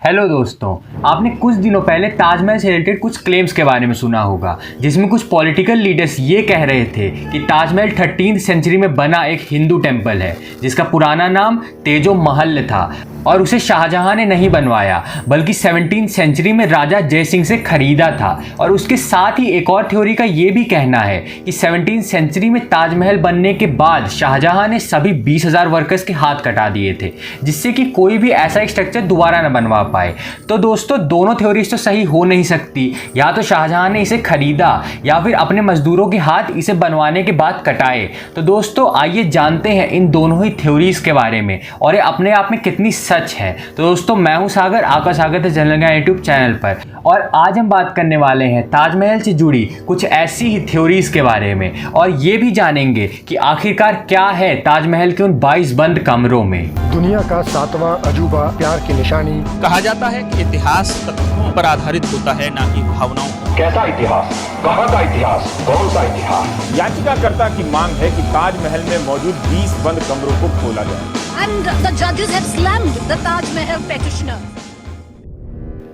Hello दोस्तों, आपने कुछ दिनों पहले ताजमहल से रिलेटेड कुछ क्लेम्स के बारे में सुना होगा, जिसमें कुछ पॉलिटिकल लीडर्स ये कह रहे थे कि ताजमहल 13वीं सेंचुरी में बना एक हिंदू टेम्पल है जिसका पुराना नाम तेजो महल था और उसे शाहजहां ने नहीं बनवाया बल्कि 17वीं सेंचुरी में राजा जय सिंह से खरीदा था। और उसके साथ ही एक और थ्योरी का ये भी कहना है कि 17वीं सेंचुरी में ताजमहल बनने के बाद शाहजहां ने सभी 20,000 वर्कर्स के हाथ कटा दिए थे, जिससे कि कोई भी ऐसा स्ट्रक्चर दोबारा न बनवा पाए। तो दोस्तों, दोनों थ्योरीज तो सही हो नहीं सकती। या तो शाहजहां ने इसे खरीदा या फिर अपने मजदूरों के हाथ इसे बनवाने के बाद कटाए। तो दोस्तों, आइए जानते हैं इन दोनों ही थ्योरीज के बारे में और ये अपने आप में कितनी सच है। तो दोस्तों, मैं हूं सागर, आपका स्वागत है जनरल ज्ञान यूट्यूब चैनल पर। और आज हम बात करने वाले हैं ताजमहल से जुड़ी कुछ ऐसी ही थ्योरीज के बारे में और ये भी जानेंगे कि आखिरकार क्या है ताजमहल के उन 22 बंद कमरों में। दुनिया का 7वां अजूबा, प्यार की निशानी। कहा जाता है कि इतिहास तथ्यों पर आधारित होता है, ना कि भावनाओं पर। कैसा इतिहास, कहाँ का इतिहास, कौन सा इतिहास। याचिकाकर्ता की मांग है कि ताजमहल में मौजूद 20 बंद कमरों को खोला जाए। And the judges have slammed the Taj Mahal petitioner.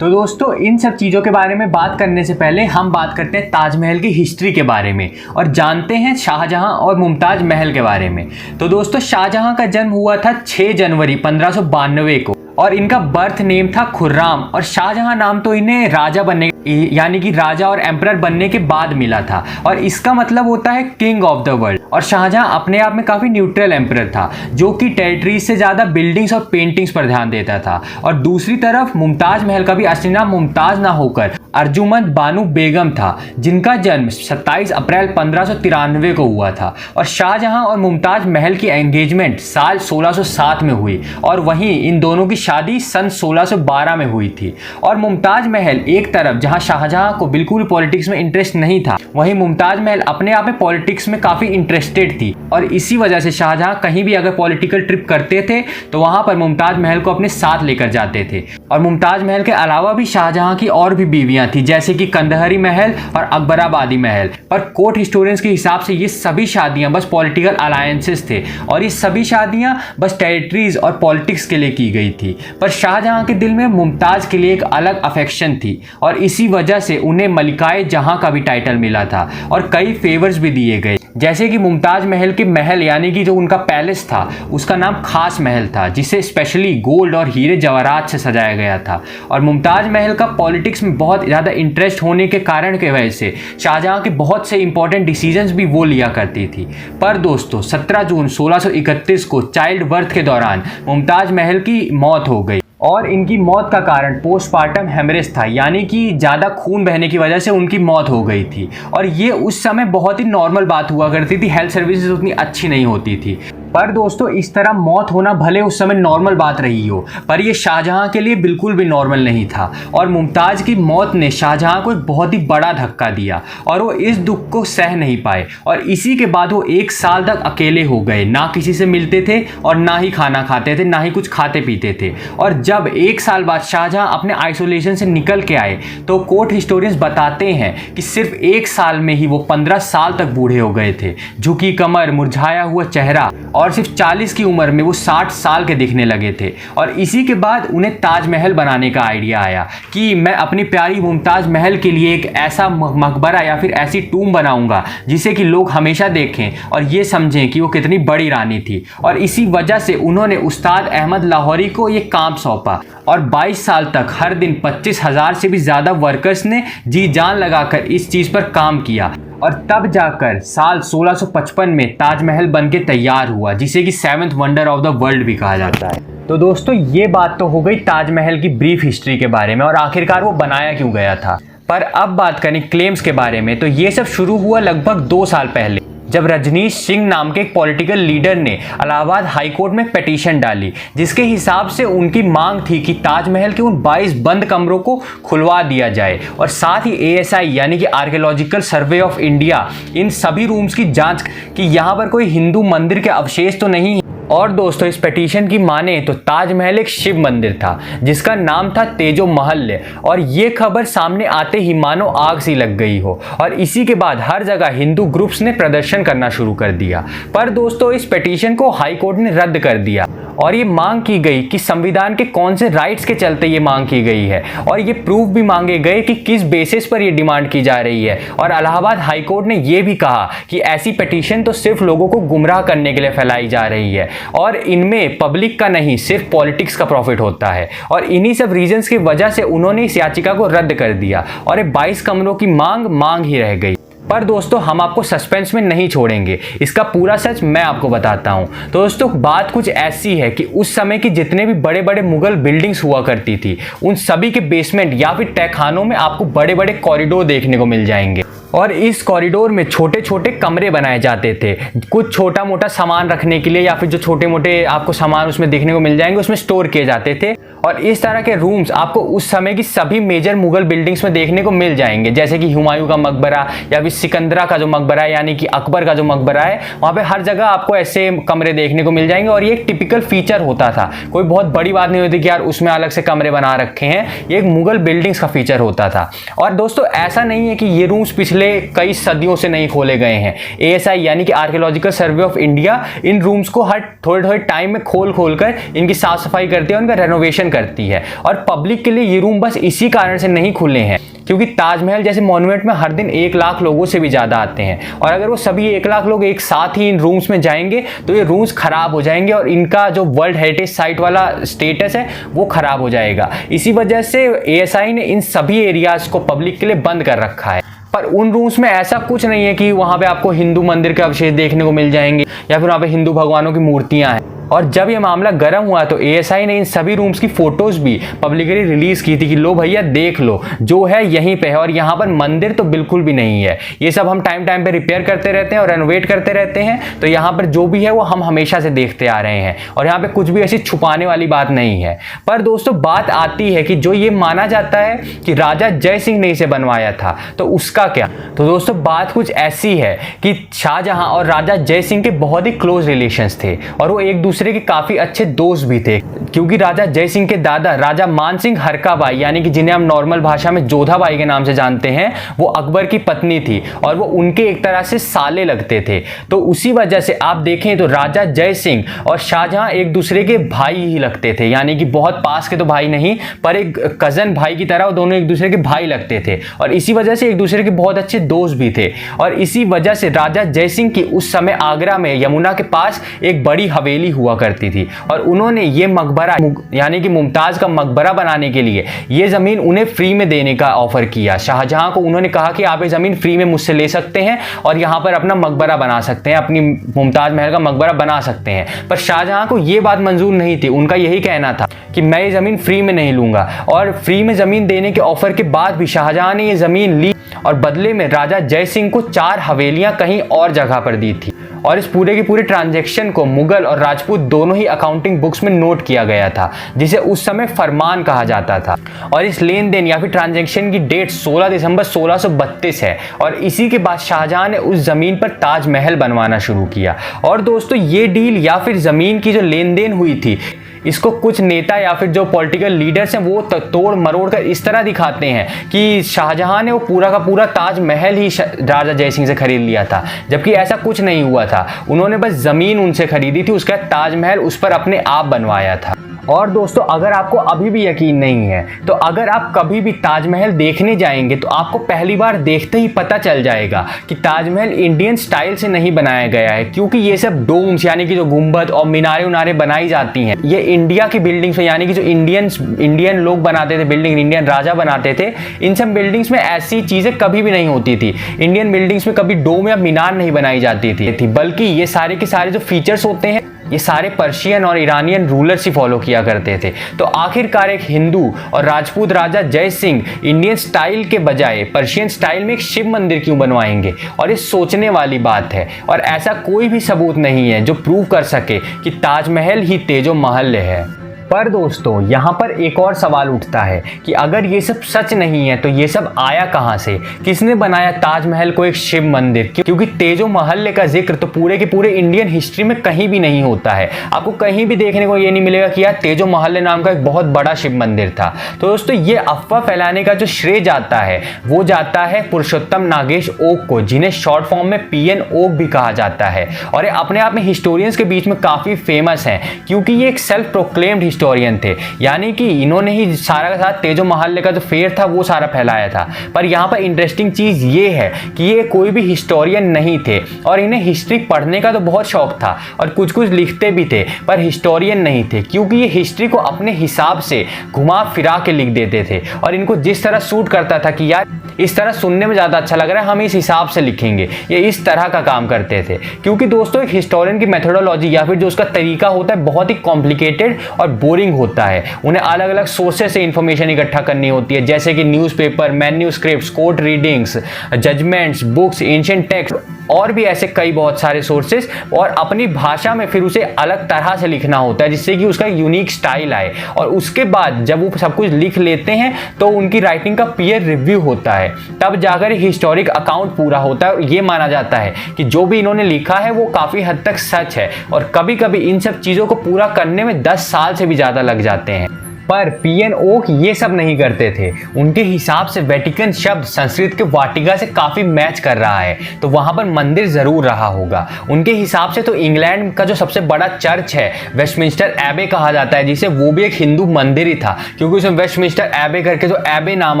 तो दोस्तों, इन सब चीज़ों के बारे में बात करने से पहले हम बात करते हैं ताजमहल की हिस्ट्री के बारे में और जानते हैं शाहजहां और मुमताज़ महल के बारे में। तो दोस्तों, शाहजहां का जन्म हुआ था 6 जनवरी 1592 को और इनका बर्थ नेम था खुर्राम। और शाहजहां नाम तो इन्हें राजा बनने यानी कि राजा और एम्परर बनने के बाद मिला था और इसका मतलब होता है किंग ऑफ द वर्ल्ड। और शाहजहां अपने आप में काफ़ी न्यूट्रल एम्परर था जो कि टेरिटरीज से ज़्यादा बिल्डिंग्स और पेंटिंग्स पर ध्यान देता था। और दूसरी तरफ मुमताज़ महल का भी असली नाम मुमताज़ ना होकर अर्जुमंद बानू बेगम था, जिनका जन्म 27 अप्रैल 1593 को हुआ था। और शाहजहां और मुमताज़ महल की एंगेजमेंट साल 1607 में हुई और वहीं इन दोनों की शादी सन 1612 में हुई थी। और मुमताज़ महल एक तरफ जहां शाहजहां को बिल्कुल पॉलिटिक्स में इंटरेस्ट नहीं था, वहीं मुमताज़ महल अपने आप में पॉलिटिक्स में काफ़ी इंटरेस्टेड थी। और इसी वजह से शाहजहां कहीं भी अगर पॉलिटिकल ट्रिप करते थे तो वहां पर मुमताज़ महल को अपने साथ लेकर जाते थे। और मुमताज़ महल के अलावा भी शाहजहां की और भी बीवियां थी, जैसे कि कंदहरी महल और अकबराबादी महल। पर कोर्ट हिस्टोरियंस के हिसाब से ये सभी शादियां बस पॉलिटिकल अलायंसेस थे और ये सभी शादियां बस टेरिटरीज और पॉलिटिक्स के लिए की गई थी। पर शाहजहां के दिल में मुमताज़ के लिए एक अलग अफेक्शन थी और इसी वजह से उन्हें मलिकाए जहां का भी टाइटल मिला था और कई फेवर्स भी दिए गए, जैसे कि मुमताज़ महल के महल यानी कि जो उनका पैलेस था उसका नाम खास महल था, जिसे स्पेशली गोल्ड और हीरे जवाहरात से सजाया गया था। और मुमताज़ महल का पॉलिटिक्स में बहुत ज़्यादा इंटरेस्ट होने के कारण की वजह से शाहजहां के बहुत से इंपॉर्टेंट डिसीजंस भी वो लिया करती थी। पर दोस्तों, 17 जून 1631 को चाइल्ड बर्थ के दौरान मुमताज़ महल की मौत हो गई और इनकी मौत का कारण पोस्टमार्टम हेमरेज था, यानी कि ज़्यादा खून बहने की वजह से उनकी मौत हो गई थी। और ये उस समय बहुत ही नॉर्मल बात हुआ करती थी, हेल्थ सर्विसेज उतनी अच्छी नहीं होती थी। पर दोस्तों, इस तरह मौत होना भले उस समय नॉर्मल बात रही हो, पर ये शाहजहां के लिए बिल्कुल भी नॉर्मल नहीं था। और मुमताज़ की मौत ने शाहजहां को एक बहुत ही बड़ा धक्का दिया और वो इस दुख को सह नहीं पाए और इसी के बाद वो 1 साल तक अकेले हो गए, ना किसी से मिलते थे और ना ही खाना खाते थे, ना ही कुछ खाते पीते थे। और जब 1 साल बाद शाहजहां अपने आइसोलेशन से निकल के आए तो कोर्ट हिस्टोरियंस बताते हैं कि सिर्फ 1 साल में ही वो 15 साल तक बूढ़े हो गए थे। झुकी कमर, मुरझाया हुआ चेहरा और सिर्फ 40 की उम्र में वो 60 साल के दिखने लगे थे। और इसी के बाद उन्हें ताजमहल बनाने का आइडिया आया कि मैं अपनी प्यारी मुमताज़ महल के लिए एक ऐसा मकबरा या फिर ऐसी टूम बनाऊंगा जिसे कि लोग हमेशा देखें और ये समझें कि वो कितनी बड़ी रानी थी। और इसी वजह से उन्होंने उस्ताद अहमद लाहौरी को ये काम सौंपा और 22 साल तक हर दिन 25,000 से भी ज़्यादा वर्कर्स ने जी जान लगाकर इस चीज़ पर काम किया। और तब जाकर साल 1655 में ताजमहल बनके तैयार हुआ, जिसे कि 7th wonder of the world भी कहा जाता है। तो दोस्तों, ये बात तो हो गई ताजमहल की ब्रीफ हिस्ट्री के बारे में और आखिरकार वो बनाया क्यों गया था। पर अब बात करें क्लेम्स के बारे में, तो ये सब शुरू हुआ लगभग 2 साल पहले, जब रजनीश सिंह नाम के एक पॉलिटिकल लीडर ने इलाहाबाद हाई कोर्ट में पिटीशन डाली, जिसके हिसाब से उनकी मांग थी कि ताजमहल के उन 22 बंद कमरों को खुलवा दिया जाए और साथ ही ASI यानी कि archaeological survey of India in सभी रूम्स की जांच कि यहाँ पर कोई हिंदू मंदिर के अवशेष तो नहीं है। और दोस्तों, इस पिटीशन की माने तो ताजमहल एक शिव मंदिर था जिसका नाम था तेजो महल। और ये खबर सामने आते ही मानो आग सी लग गई हो और इसी के बाद हर जगह हिंदू ग्रुप्स ने प्रदर्शन करना शुरू कर दिया। पर दोस्तों, इस पिटीशन को हाई कोर्ट ने रद्द कर दिया और ये मांग की गई कि संविधान के कौन से राइट्स के चलते ये मांग की गई है, और ये प्रूफ भी मांगे गए कि किस बेसिस पर ये डिमांड की जा रही है। और इलाहाबाद हाई कोर्ट ने ये भी कहा कि ऐसी पिटीशन तो सिर्फ लोगों को गुमराह करने के लिए फैलाई जा रही है और इनमें पब्लिक का नहीं सिर्फ पॉलिटिक्स का प्रॉफिट होता है। और इन्हीं सब रीजंस की वजह से उन्होंने इस याचिका को रद्द कर दिया और 22 कमरों की मांग ही रह गई। पर दोस्तों हम आपको सस्पेंस में नहीं छोड़ेंगे, इसका पूरा सच मैं आपको बताता हूं। तो दोस्तों बात कुछ ऐसी है कि उस समय की जितने भी बड़े बड़े मुगल बिल्डिंग्स हुआ करती थी उन सभी के बेसमेंट या फिर तहखानों में आपको बड़े बड़े कॉरिडोर देखने को मिल जाएंगे और इस कॉरिडोर में छोटे छोटे कमरे बनाए जाते थे, कुछ छोटा मोटा सामान रखने के लिए या फिर जो छोटे मोटे आपको सामान उसमें देखने को मिल जाएंगे उसमें स्टोर किए जाते थे। और इस तरह के रूम्स आपको उस समय की सभी मेजर मुगल बिल्डिंग्स में देखने को मिल जाएंगे, जैसे कि हुमायूं का मकबरा या फिर सिकंदरा का जो मकबरा है यानी कि अकबर का जो मकबरा है, वहाँ पे हर जगह आपको ऐसे कमरे देखने को मिल जाएंगे। और ये एक टिपिकल फीचर होता था, कोई बहुत बड़ी बात नहीं होती कि यार उसमें अलग से कमरे बना रखे हैं, ये एक मुगल बिल्डिंग्स का फीचर होता था। और दोस्तों ऐसा नहीं है कि ये रूम्स पिछले कई सदियों से नहीं खोले गए हैं। ASI यानी कि archaeological survey of India in rooms को हर थोड़े टाइम में खोल कर इनकी साफ सफाई करती है, उनका रेनोवेशन करती है। और पब्लिक के लिए ये रूम बस इसी कारण से नहीं खुले हैं क्योंकि ताजमहल जैसे मॉन्यूमेंट में हर दिन 1 लाख लोगों से भी ज़्यादा आते हैं, और अगर वो सभी 1 लाख लोग एक साथ ही इन रूम्स में जाएंगे तो ये रूम्स खराब हो जाएंगे और इनका जो वर्ल्ड हेरिटेज साइट वाला स्टेटस है वो खराब हो जाएगा। इसी वजह से ASI ने इन सभी एरियाज को पब्लिक के लिए बंद कर रखा है। पर उन रूम्स में ऐसा कुछ नहीं है कि वहाँ पे आपको हिंदू मंदिर के अवशेष देखने को मिल जाएंगे या फिर वहाँ पे हिंदू भगवानों की मूर्तियाँ हैं। और जब ये मामला गर्म हुआ तो ASI ने इन सभी रूम्स की फोटोज भी पब्लिकली रिलीज की थी कि लो भैया देख लो, जो है यहीं पे है और यहाँ पर मंदिर तो बिल्कुल भी नहीं है। ये सब हम टाइम पे रिपेयर करते रहते हैं और रेनोवेट करते रहते हैं, तो यहाँ पर जो भी है वो हम हमेशा से देखते आ रहे हैं और यहाँ पे कुछ भी ऐसी छुपाने वाली बात नहीं है। पर दोस्तों बात आती है कि जो ये माना जाता है कि राजा जय सिंह ने इसे बनवाया था, तो उसका क्या? तो दोस्तों बात कुछ ऐसी है कि शाहजहां और राजा जय सिंह के बहुत ही क्लोज रिलेशंस थे और वो एक दूसरे के काफी अच्छे दोस्त भी थे, क्योंकि राजा जय सिंह के दादा राजा मान सिंह हरकाबाई यानी कि जिन्हें हम नॉर्मल भाषा में जोधाबाई के नाम से जानते हैं, वो अकबर की पत्नी थी और वो उनके एक तरह से साले लगते थे। तो उसी वजह से आप देखें तो राजा जय सिंह और शाहजहां एक दूसरे के भाई ही लगते थे, यानी कि बहुत पास के तो भाई नहीं पर एक कजन भाई की तरह वो दोनों एक दूसरे के भाई लगते थे और इसी वजह से एक दूसरे के बहुत अच्छे दोस्त भी थे। और इसी वजह से राजा जय सिंह की उस समय आगरा में यमुना के पास एक बड़ी हवेली हुआ करती थी और उन्होंने ये मकबरा यानी कि मुमताज का मकबरा बनाने के लिए ये जमीन उन्हें फ्री में देने का ऑफर किया। शाहजहां को उन्होंने कहा कि आप ये जमीन फ्री में मुझसे ले सकते हैं और यहाँ पर अपना मकबरा बना सकते हैं, अपनी मुमताज महल का मकबरा बना सकते हैं। पर शाहजहां को ये बात मंजूर नहीं थी, उनका यही कहना था कि मैं ये जमीन फ्री में नहीं लूंगा। और फ्री में जमीन देने के ऑफर के बाद भी शाहजहां ने ये जमीन ली और बदले में राजा जय सिंह को 4 हवेलियां कहीं और जगह पर दी थी। और इस पूरे की पूरे ट्रांजैक्शन को मुगल और राजपूत दोनों ही अकाउंटिंग बुक्स में नोट किया गया था, जिसे उस समय फरमान कहा जाता था। और इस लेन देन या फिर ट्रांजैक्शन की डेट 16 दिसंबर 1632 है और इसी के बाद शाहजहां ने उस जमीन पर ताजमहल बनवाना शुरू किया। और दोस्तों ये डील या फिर जमीन की जो लेन देन हुई थी, इसको कुछ नेता या फिर जो पॉलिटिकल लीडर्स हैं वो तोड़ मरोड़ कर इस तरह दिखाते हैं कि शाहजहां ने वो पूरा का पूरा ताजमहल ही राजा जय सिंह से खरीद लिया था, जबकि ऐसा कुछ नहीं हुआ था। उन्होंने बस जमीन उनसे खरीदी थी, उसका ताजमहल उस पर अपने आप बनवाया था। और दोस्तों अगर आपको अभी भी यकीन नहीं है तो अगर आप कभी भी ताजमहल देखने जाएंगे तो आपको पहली बार देखते ही पता चल जाएगा कि ताजमहल इंडियन स्टाइल से नहीं बनाया गया है, क्योंकि ये सब डोम्स यानी कि जो गुंबद और मीनारें उनारें बनाई जाती हैं ये इंडिया की बिल्डिंग्स में, यानी कि जो इंडियन लोग बनाते थे बिल्डिंग, इंडियन राजा बनाते थे, इन सब बिल्डिंग्स में ऐसी चीज़ें कभी भी नहीं होती थी। इंडियन बिल्डिंग्स में कभी डोम या मीनार नहीं बनाई जाती थी, बल्कि ये सारे के सारे जो फीचर्स होते हैं ये सारे पर्शियन और ईरानियन रूलर्स ही फॉलो किया करते थे। तो आखिरकार एक हिंदू और राजपूत राजा जय सिंह इंडियन स्टाइल के बजाय पर्शियन स्टाइल में एक शिव मंदिर क्यों बनवाएंगे? और ये सोचने वाली बात है और ऐसा कोई भी सबूत नहीं है जो प्रूव कर सके कि ताजमहल ही तेजो महल है। पर दोस्तों यहाँ पर एक और सवाल उठता है कि अगर ये सब सच नहीं है तो ये सब आया कहाँ से, किसने बनाया ताजमहल को एक शिव मंदिर? क्योंकि तेजो महल का जिक्र तो पूरे के पूरे इंडियन हिस्ट्री में कहीं भी नहीं होता है। आपको कहीं भी देखने को ये नहीं मिलेगा कि यार तेजो महल नाम का एक बहुत बड़ा शिव मंदिर था। तो दोस्तों ये अफवाह फैलाने का जो श्रेय जाता है वो जाता है पुरुषोत्तम नागेश ओक को, जिन्हें शॉर्ट फॉर्म में PN ओक भी कहा जाता है। और ये अपने आप में हिस्टोरियंस के बीच में काफ़ी फेमस हैं क्योंकि ये एक सेल्फ प्रोक्लेम्ड हिस्टोरियन थे, यानी कि इन्होंने ही सारा का सारा तेजो महल का जो फेयर था वो सारा फैलाया था। पर यहाँ पर इंटरेस्टिंग चीज़ ये है कि ये कोई भी हिस्टोरियन नहीं थे और इन्हें हिस्ट्री पढ़ने का तो बहुत शौक था और कुछ कुछ लिखते भी थे, पर हिस्टोरियन नहीं थे क्योंकि ये हिस्ट्री को अपने हिसाब से घुमा फिरा के लिख देते थे और इनको जिस तरह सूट करता था कि यार इस तरह सुनने में ज़्यादा अच्छा लग रहा है, हम इस हिसाब से लिखेंगे, ये इस तरह का काम करते थे। क्योंकि दोस्तों एक हिस्टोरियन की मेथोडोलॉजी या फिर जो उसका तरीका होता है बहुत ही कॉम्प्लिकेटेड और बोरिंग होता है। उन्हें अलग अलग सोर्सेस से इंफॉर्मेशन इकट्ठा करनी होती है, जैसे कि newspaper, manuscripts, court readings, judgments, books, ancient text और भी ऐसे कई बहुत सारे सोर्सेस, और अपनी भाषा में फिर उसे अलग तरह से लिखना होता है जिससे कि उसका यूनिक स्टाइल आए। और उसके बाद जब वो सब कुछ लिख लेते हैं तो उनकी राइटिंग का पीयर रिव्यू होता है, तब जाकर हिस्टोरिक अकाउंट पूरा होता है और ये माना जाता है कि जो भी इन्होंने लिखा है वो काफ़ी हद तक सच है। और कभी कभी इन सब चीज़ों को पूरा करने में 10 साल से भी ज़्यादा लग जाते हैं। पर PN ओक ये सब नहीं करते थे। उनके हिसाब से वेटिकन शब्द संस्कृत के वाटिका से काफ़ी मैच कर रहा है, तो वहाँ पर मंदिर ज़रूर रहा होगा। उनके हिसाब से तो इंग्लैंड का जो सबसे बड़ा चर्च है वेस्टमिंस्टर एबे कहा जाता है, जिसे वो भी एक हिंदू मंदिर ही था क्योंकि उसमें वेस्टमिंस्टर एबे करके जो एबे नाम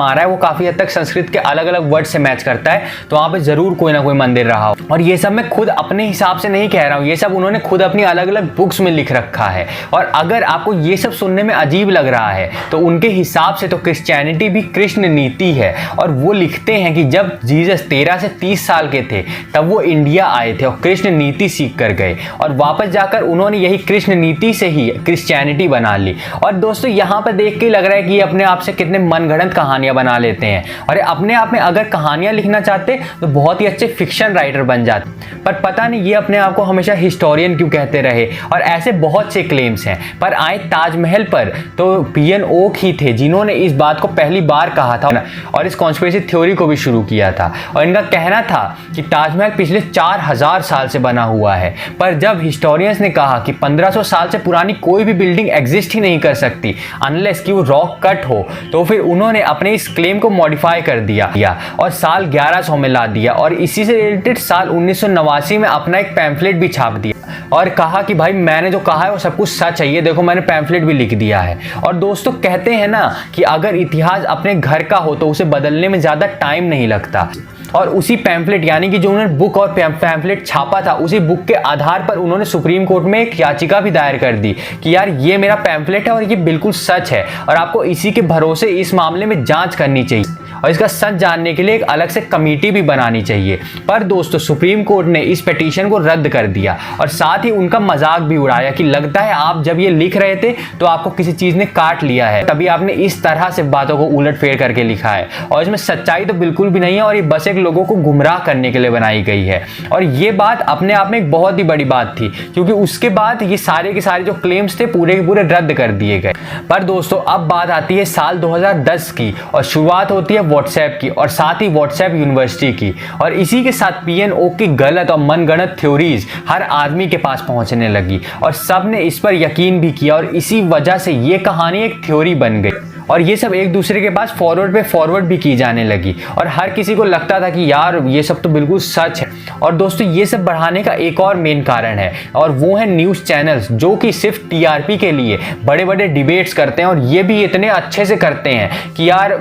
आ रहा है वो काफ़ी हद तक संस्कृत के अलग अलग वर्ड से मैच करता है, तो वहाँ पर ज़रूर कोई ना कोई मंदिर रहा हो। और ये सब मैं खुद अपने हिसाब से नहीं कह रहा हूँ, ये सब उन्होंने खुद अपनी अलग अलग बुक्स में लिख रखा है। और अगर आपको ये सब सुनने में अजीब लग रहा है तो उनके हिसाब से तो क्रिश्चियनिटी भी कृष्ण नीति है। और वो लिखते हैं कि जब जीसस 13 से 30 साल के थे तब वो इंडिया आए थे और कृष्ण नीति सीख कर गए और वापस जाकर उन्होंने यही कृष्ण नीति से ही क्रिश्चियनिटी बना ली। और दोस्तों यहाँ पर देख के लग रहा है कि ये अपने आप से कितने मनगढ़ंत कहानियां बना लेते हैं, और अपने आप में अगर कहानियां लिखना चाहते तो बहुत ही अच्छे फिक्शन राइटर बन जाते। पर पता नहीं ये अपने आप को हमेशा हिस्टोरियन क्यों कहते रहे। और ऐसे बहुत से क्लेम्स हैं, पर आए ताजमहल पर तो PN ओक ही थे जिन्होंने इस बात को पहली बार कहा था और इस कॉन्स्पिरेसी थ्योरी को भी शुरू किया था। और इनका कहना था कि ताजमहल पिछले 4000 साल से बना हुआ है। पर जब हिस्टोरियंस ने कहा कि 1500 साल से पुरानी कोई भी बिल्डिंग एग्जिस्ट ही नहीं कर सकती अनलेस कि वो रॉक कट हो, तो फिर उन्होंने अपने इस क्लेम को मॉडिफाई कर दिया और साल 1100 में ला दिया और इसी से रिलेटेड साल 1989 में अपना एक पैम्फलेट भी छाप दिया और कहा कि भाई मैंने जो कहा है वो सब कुछ सच है, ये देखो मैंने पैम्फलेट भी लिख दिया है। और दोस्तों कहते हैं ना कि अगर इतिहास अपने घर का हो तो उसे बदलने में ज़्यादा टाइम नहीं लगता। और उसी पैम्फलेट यानी कि जो उन्होंने बुक और पैम्फलेट छापा था उसी बुक के आधार पर उन्होंने सुप्रीम कोर्ट में एक याचिका भी दायर कर दी कि यार ये मेरा पैम्फलेट है और ये बिल्कुल सच है और आपको इसी के भरोसे इस मामले में जांच करनी चाहिए और इसका सच जानने के लिए एक अलग से कमेटी भी बनानी चाहिए। पर दोस्तों सुप्रीम कोर्ट ने इस पिटीशन को रद्द कर दिया और साथ ही उनका मजाक भी उड़ाया कि लगता है आप जब ये लिख रहे थे तो आपको किसी चीज़ ने काट लिया है, तभी आपने इस तरह से बातों को उलटफेर करके लिखा है और इसमें सच्चाई तो बिल्कुल भी नहीं है और ये बस एक लोगों को गुमराह करने के लिए बनाई गई है। और ये बात अपने आप में एक बहुत ही बड़ी बात थी क्योंकि उसके बाद ये सारे के सारे जो क्लेम्स थे पूरे के पूरे रद्द कर दिए गए। पर दोस्तों अब बात आती है साल 2010 की और शुरुआत होती है व्हाट्सएप की और साथ ही व्हाट्सएप यूनिवर्सिटी की। और इसी के साथ PN ओक की गलत और मनगढ़ंत थ्योरीज हर आदमी के पास पहुंचने लगी और सब ने इस पर यकीन भी किया और इसी वजह से ये कहानी एक थ्योरी बन गई और ये सब एक दूसरे के पास फॉरवर्ड पे फॉरवर्ड भी की जाने लगी और हर किसी को लगता था कि यार ये सब तो बिल्कुल सच है। और दोस्तों ये सब बढ़ाने का एक और मेन कारण है और वो है न्यूज़ चैनल्स जो कि सिर्फ TRP के लिए बड़े बड़े डिबेट्स करते हैं और ये भी इतने अच्छे से करते हैं कि यार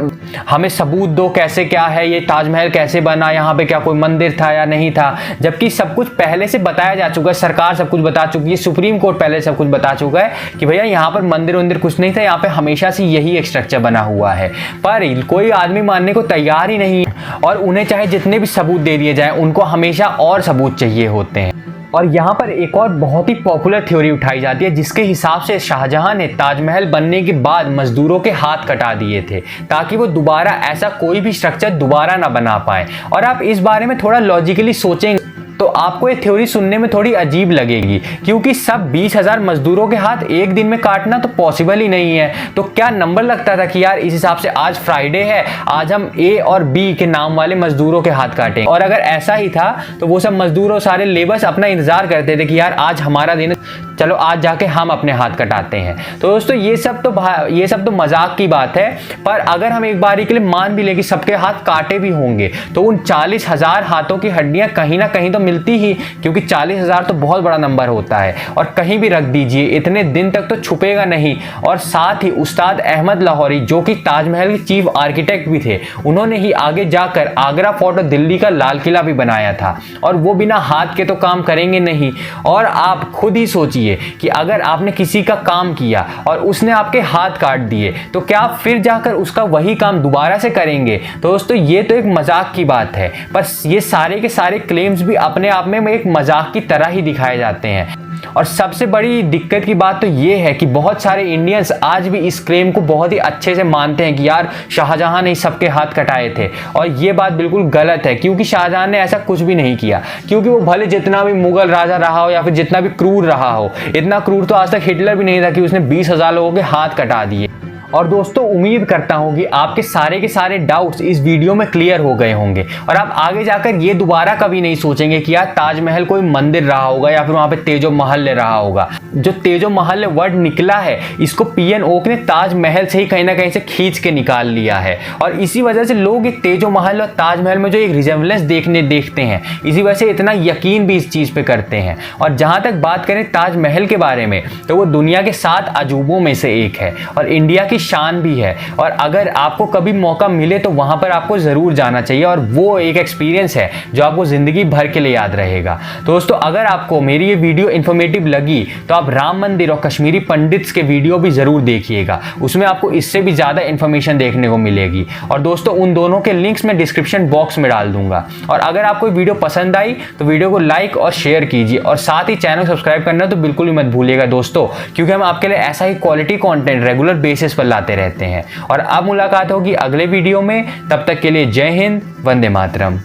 हमें सबूत दो कैसे क्या है, ये ताजमहल कैसे बना, यहाँ पे क्या कोई मंदिर था या नहीं था, जबकि सब कुछ पहले से बताया जा चुका है, सरकार सब कुछ बता चुकी है, सुप्रीम कोर्ट पहले सब कुछ बता चुका है कि भैया यहाँ पर मंदिर वंदिर कुछ नहीं था, यहाँ पे हमेशा से यही स्ट्रक्चर बना हुआ है। पर कोई आदमी मानने को तैयार ही नहीं और उन्हें चाहे जितने भी सबूत दे दिए जाएं उनको हमेशा और सबूत चाहिए होते हैं। और यहाँ पर एक और बहुत ही पॉपुलर थ्योरी उठाई जाती है जिसके हिसाब से शाहजहां ने ताजमहल बनने के बाद मजदूरों के हाथ कटा दिए थे ताकि वो दोबारा ऐसा कोई भी स्ट्रक्चर दोबारा ना बना पाए। और आप इस बारे में थोड़ा लॉजिकली सोचेंगे तो आपको ये थ्योरी सुनने में थोड़ी अजीब लगेगी, क्योंकि सब 20,000 मजदूरों के हाथ एक दिन में काटना तो पॉसिबल ही नहीं है। तो क्या नंबर लगता था कि यार इस हिसाब से आज फ्राइडे है, आज हम ए और बी के नाम वाले मजदूरों के हाथ काटेंगे। और अगर ऐसा ही था तो वो सब मजदूर और सारे लेबर्स अपना इंतजार करते थे कि यार आज हमारा दिन, चलो आज जाके हम अपने हाथ कटाते हैं। तो दोस्तों ये सब तो मजाक की बात है, पर अगर हम एक बारी के लिए मान भी ले कि सबके हाथ काटे भी होंगे, तो उन 40,000 हाथों की हड्डियां कहीं ना कहीं तो मिलती ही, क्योंकि 40,000 तो बहुत बड़ा नंबर होता है और कहीं भी रख दीजिए इतने दिन तक तो छुपेगा नहीं। और साथ ही उस्ताद अहमद लाहौरी, जो कि ताजमहल के चीफ आर्किटेक्ट भी थे, उन्होंने ही आगे जाकर आगरा फोर्ट और दिल्ली का लाल किला भी बनाया था, और वो बिना हाथ के तो काम करेंगे नहीं। और आप खुद ही सोचिए कि अगर आपने किसी का काम किया और उसने आपके हाथ काट दिए, तो क्या आप फिर जाकर उसका वही काम दोबारा से करेंगे? तो दोस्तों ये तो एक मजाक की बात है, पर ये सारे के सारे क्लेम्स भी अपने आप में एक मजाक की तरह ही दिखाए जाते हैं। और सबसे बड़ी दिक्कत की बात तो ये है कि बहुत सारे इंडियंस आज भी इस क्लेम को बहुत ही अच्छे से मानते हैं कि यार शाहजहां ने सबके हाथ कटाए थे, और ये बात बिल्कुल गलत है, क्योंकि शाहजहां ने ऐसा कुछ भी नहीं किया। क्योंकि वो भले जितना भी मुगल राजा रहा हो या फिर जितना भी क्रूर रहा हो, इतना क्रूर तो आज तक हिटलर भी नहीं था कि उसने 20,000 लोगों के हाथ कटा दिए। और दोस्तों उम्मीद करता हूं कि आपके सारे के सारे डाउट्स इस वीडियो में क्लियर हो गए होंगे, और आप आगे जाकर ये दोबारा कभी नहीं सोचेंगे कि यार ताजमहल कोई मंदिर रहा होगा या फिर वहां पे तेजो महल रहा होगा। जो तेजो महल वर्ड निकला है, इसको पीएन ओक ने ताजमहल से ही कहीं ना कहीं से खींच के निकाल लिया है, और इसी वजह से लोग एक तेजो महल और ताजमहल में जो एक रिजेम्बलेंस देखते हैं, इसी वजह से इतना यकीन भी इस चीज पे करते हैं। और जहां तक बात करें ताजमहल के बारे में, तो वो दुनिया के 7 अजूबों में से एक है और इंडिया की शान भी है, और अगर आपको कभी मौका मिले तो वहां पर आपको जरूर जाना चाहिए, और वो एक एक्सपीरियंस है जो आपको जिंदगी भर के लिए याद रहेगा। दोस्तों अगर आपको मेरी ये वीडियो इंफॉर्मेटिव लगी तो आप राम मंदिर और कश्मीरी पंडित्स के वीडियो भी जरूर देखिएगा, उसमें आपको इससे भी ज्यादा इंफॉर्मेशन देखने को मिलेगी। और दोस्तों उन दोनों के लिंक्स मैं डिस्क्रिप्शन बॉक्स में डाल दूंगा। और अगर आपको वीडियो पसंद आई तो वीडियो को लाइक और शेयर कीजिए, और साथ ही चैनल सब्सक्राइब करना तो बिल्कुल भी मत भूलिएगा दोस्तों, क्योंकि हम आपके लिए ऐसा ही क्वालिटी कंटेंट रेगुलर बेसिस पर लाते रहते हैं। और अब मुलाकात होगी अगले वीडियो में, तब तक के लिए जय हिंद, वंदे मातरम।